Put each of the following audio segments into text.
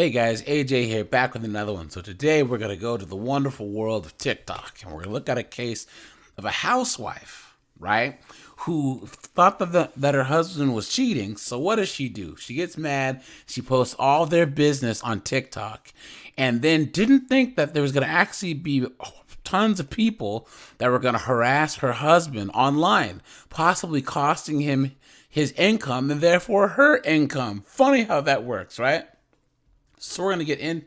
Hey guys, AJ here, back with another one. So today we're going to go to the wonderful world of TikTok, and we're going to look at a case of a housewife, right, who thought that her husband was cheating. So what does she do? She gets mad, she posts all their business on TikTok, and then didn't think that there was going to actually be tons of people that were going to harass her husband online, possibly costing him his income and therefore her income. Funny how that works, right? So we're going to get into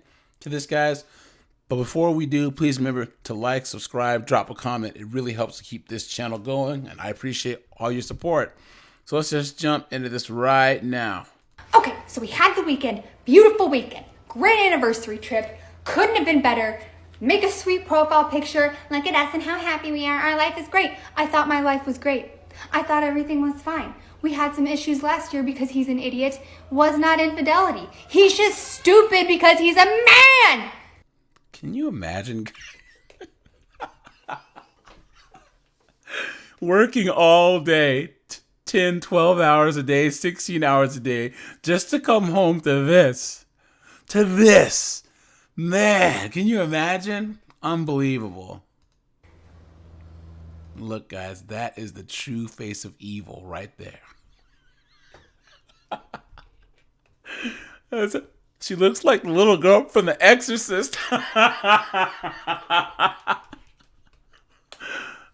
this, guys. But before we do, please remember to like, subscribe, drop a comment. It really helps to keep this channel going, and I appreciate all your support. So let's just jump into this right now. Okay, so we had the weekend, beautiful weekend, great anniversary trip, couldn't have been better. Make a sweet profile picture, look at us and how happy we are, our life is great. I thought my life was great. I thought everything was fine. We had some issues last year because he's an idiot. Was not infidelity. He's just stupid because he's a man. Can you imagine working all day, 10, 12 hours a day, 16 hours a day, just to come home to this? To this. Man, can you imagine? Unbelievable. Look, guys, that is the true face of evil right there. She looks like the little girl from The Exorcist.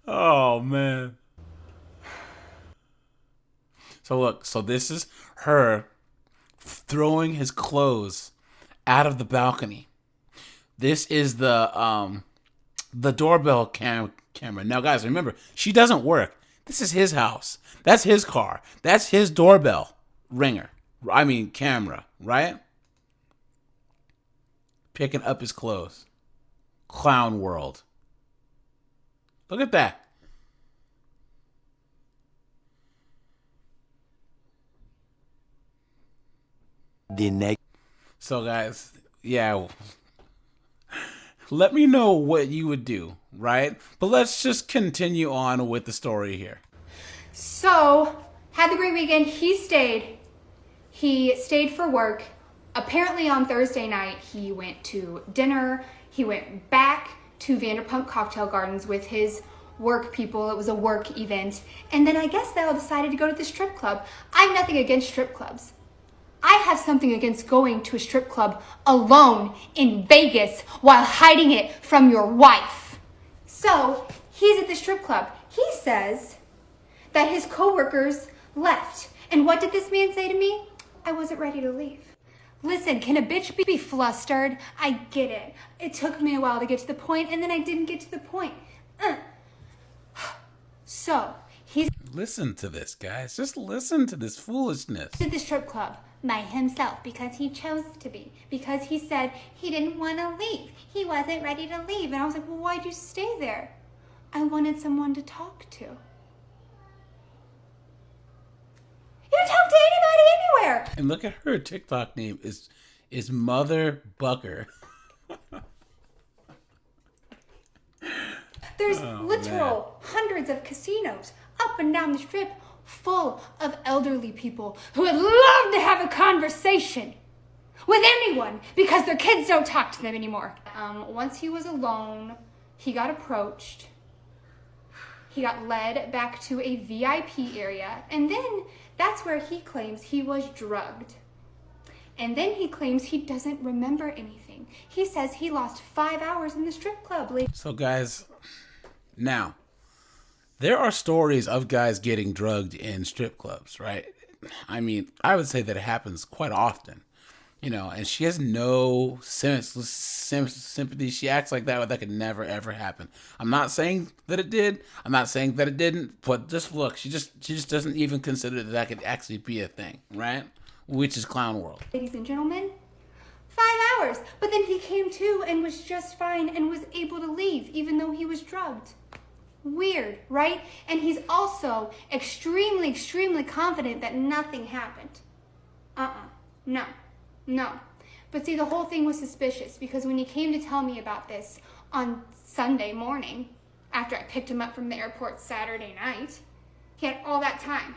Oh, man. So look, so this is her throwing his clothes out of the balcony. This is the doorbell camera. Now, guys, remember, she doesn't work. This is his house. That's his car. That's his doorbell camera, right? Picking up his clothes. Clown world. Look at that. So, guys, yeah. Let me know what you would do, right? But let's just continue on with the story here. So, had the great weekend. He stayed for work. Apparently on Thursday night, he went to dinner. He went back to Vanderpump Cocktail Gardens with his work people. It was a work event. And then I guess they all decided to go to the strip club. I have nothing against strip clubs. I have something against going to a strip club alone in Vegas while hiding it from your wife. So he's at the strip club. He says that his coworkers left. And what did this man say to me? I wasn't ready to leave. Listen, can a bitch be flustered? I get it. It took me a while to get to the point, and then I didn't get to the point. So he's... Listen to this, guys. Just listen to this foolishness. At the strip club by himself because he chose to be. Because he said he didn't want to leave. He wasn't ready to leave. And I was like, well, why'd you stay there? I wanted someone to talk to. You don't talk to anybody anywhere. And look at her TikTok name is Mother Bucker. There's literal hundreds of casinos up and down the strip full of elderly people who would love to have a conversation with anyone because their kids don't talk to them anymore. Once he was alone, he got approached. He got led back to a VIP area, and then that's where he claims he was drugged. And then he claims he doesn't remember anything. He says he lost 5 hours in the strip club. So, guys, now, there are stories of guys getting drugged in strip clubs, right? I mean, I would say that it happens quite often, you know, and she has no sympathy. She acts like that could never, ever happen. I'm not saying that it did. I'm not saying that it didn't, but just look, she just doesn't even consider that could actually be a thing, right? Which is clown world. Ladies and gentlemen, 5 hours. But then he came to and was just fine and was able to leave even though he was drugged. Weird, right? And he's also extremely, extremely confident that nothing happened. No. But see, the whole thing was suspicious because when he came to tell me about this on Sunday morning, after I picked him up from the airport Saturday night, he had all that time.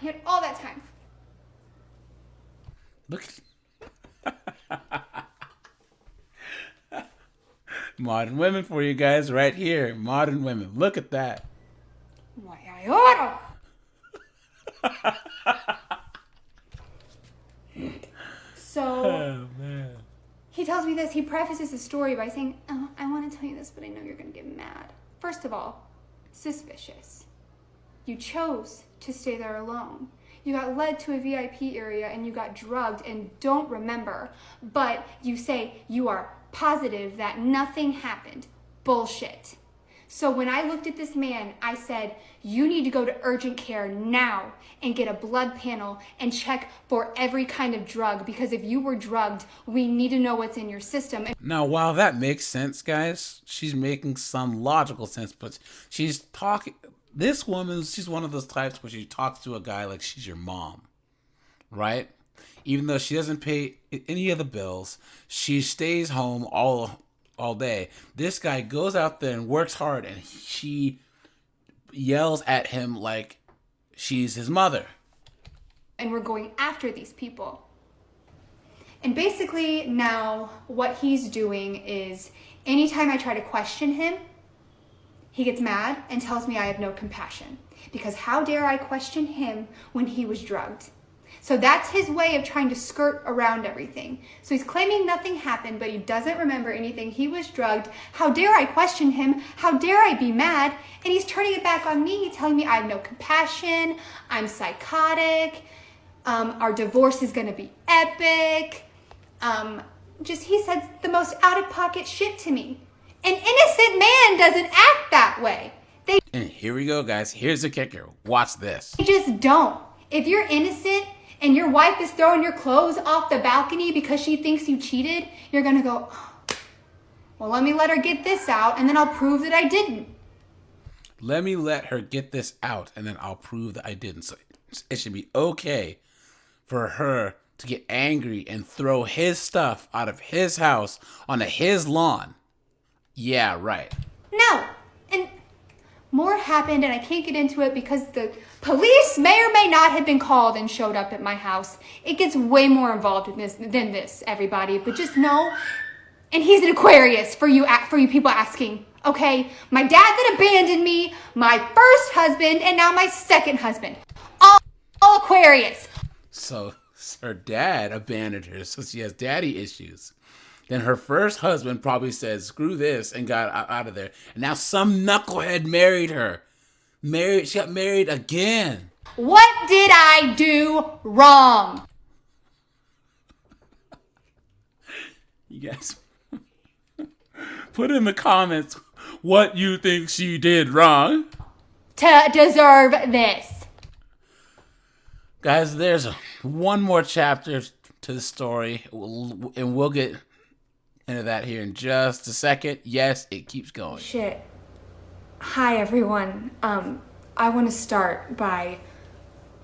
Look. Modern women for you guys right here. Modern women. Look at that. Why, I oughta. So Oh, man. he tells me this. He prefaces the story by saying, "Oh, I want to tell you this, but I know you're going to get mad." First of all, suspicious. You chose to stay there alone. You got led to a VIP area and you got drugged and don't remember. But you say you are positive that nothing happened. Bullshit. So when I looked at this man, I said, you need to go to urgent care now and get a blood panel and check for every kind of drug, because if you were drugged, we need to know what's in your system. Now, while that makes sense, guys, she's making some logical sense, but she's talking. This woman, she's one of those types where she talks to a guy like she's your mom, right? Even though she doesn't pay any of the bills, she stays home all day. This guy goes out there and works hard, and she yells at him like she's his mother. And we're going after these people. And basically now what he's doing is anytime I try to question him, he gets mad and tells me I have no compassion. Because how dare I question him when he was drugged? So that's his way of trying to skirt around everything. So he's claiming nothing happened, but he doesn't remember anything. He was drugged. How dare I question him? How dare I be mad? And he's turning it back on me, telling me I have no compassion, I'm psychotic, our divorce is gonna be epic. He said the most out-of-pocket shit to me. An innocent man doesn't act that way. And here we go, guys. Here's the kicker. Watch this. They just don't. If you're innocent and your wife is throwing your clothes off the balcony because she thinks you cheated, you're gonna go, well, let me let her get this out and then I'll prove that I didn't. Let me let her get this out and then I'll prove that I didn't. So it should be okay for her to get angry and throw his stuff out of his house onto his lawn. Yeah, right. No. And more happened, and I can't get into it because the police may or may not have been called and showed up at my house. It gets way more involved in this than this, everybody. But just know, and he's an Aquarius for you people asking. Okay, my dad that abandoned me, my first husband, and now my second husband. All Aquarius. So her dad abandoned her, so she has daddy issues. Then her first husband probably said, screw this, and got out of there. And now some knucklehead married her. She got married again. What did I do wrong? You guys, put in the comments what you think she did wrong to deserve this. Guys, there's one more chapter to the story, and we'll get into that here in just a second. Yes, it keeps going. Shit. Hi, everyone. I want to start by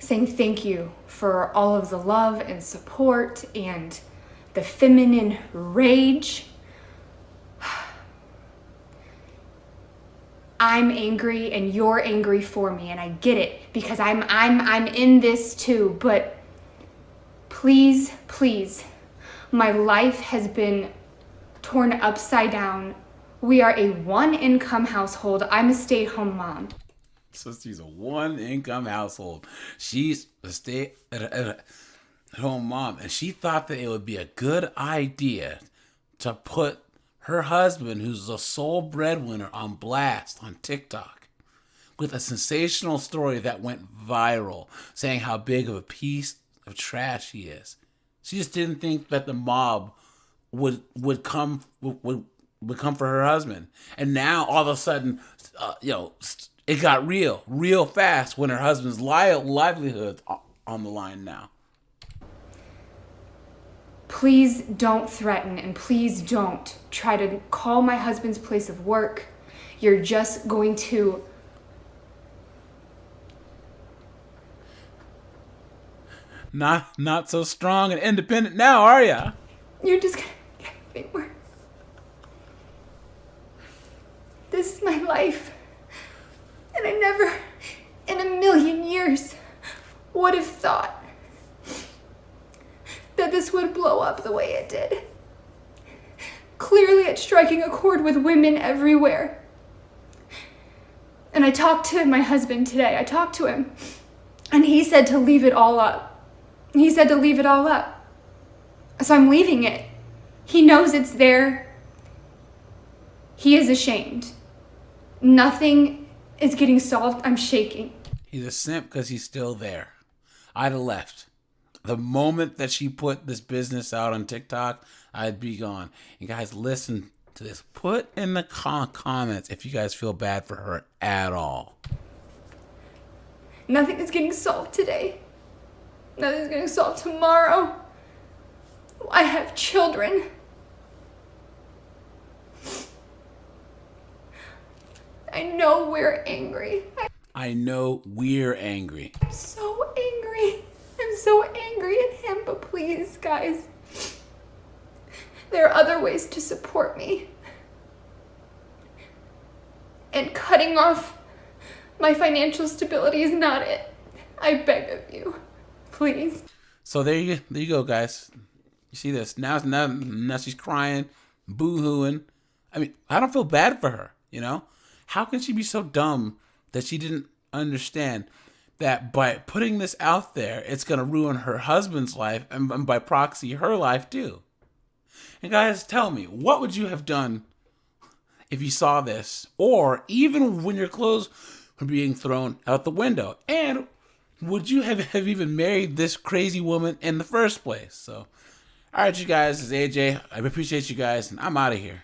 saying thank you for all of the love and support and the feminine rage. I'm angry and you're angry for me, and I get it because I'm in this too, but please, my life has been torn upside down. We are a one-income household. I'm a stay-at-home mom. So she's a one-income household. She's a stay-at-home mom, and she thought that it would be a good idea to put her husband, who's the sole breadwinner, on blast on TikTok with a sensational story that went viral, saying how big of a piece of trash he is. She just didn't think that the mob would come for her husband. And now all of a sudden, it got real fast when her husband's livelihood's on the line now. Please don't threaten, and please don't try to call my husband's place of work. You're just going to... Not so strong and independent now, are ya? You're just gonna get me worse. This is my life. And I never, in a million years, would have thought that this would blow up the way it did. clearly at striking a chord with women everywhere. And I talked to my husband today. I talked to him, and he said to leave it all up. He said to leave it all up. So I'm leaving it. He knows it's there. He is ashamed. Nothing is getting solved. I'm shaking. He's a simp because he's still there. I'd have left. The moment that she put this business out on TikTok, I'd be gone. And guys, listen to this. Put in the comments if you guys feel bad for her at all. Nothing is getting solved today. Nothing is getting solved tomorrow. I have children. I know we're angry. I know we're angry. I'm so angry. I'm so angry at him, but please, guys, there are other ways to support me. And cutting off my financial stability is not it. I beg of you, please. So there you go, guys. You see this. Now she's crying, boo-hooing. I mean, I don't feel bad for her, you know? How can she be so dumb that she didn't understand that by putting this out there, it's going to ruin her husband's life and by proxy, her life too? And guys, tell me, what would you have done if you saw this? Or even when your clothes were being thrown out the window? And would you have even married this crazy woman in the first place? So, all right, you guys, this is AJ. I appreciate you guys, and I'm out of here.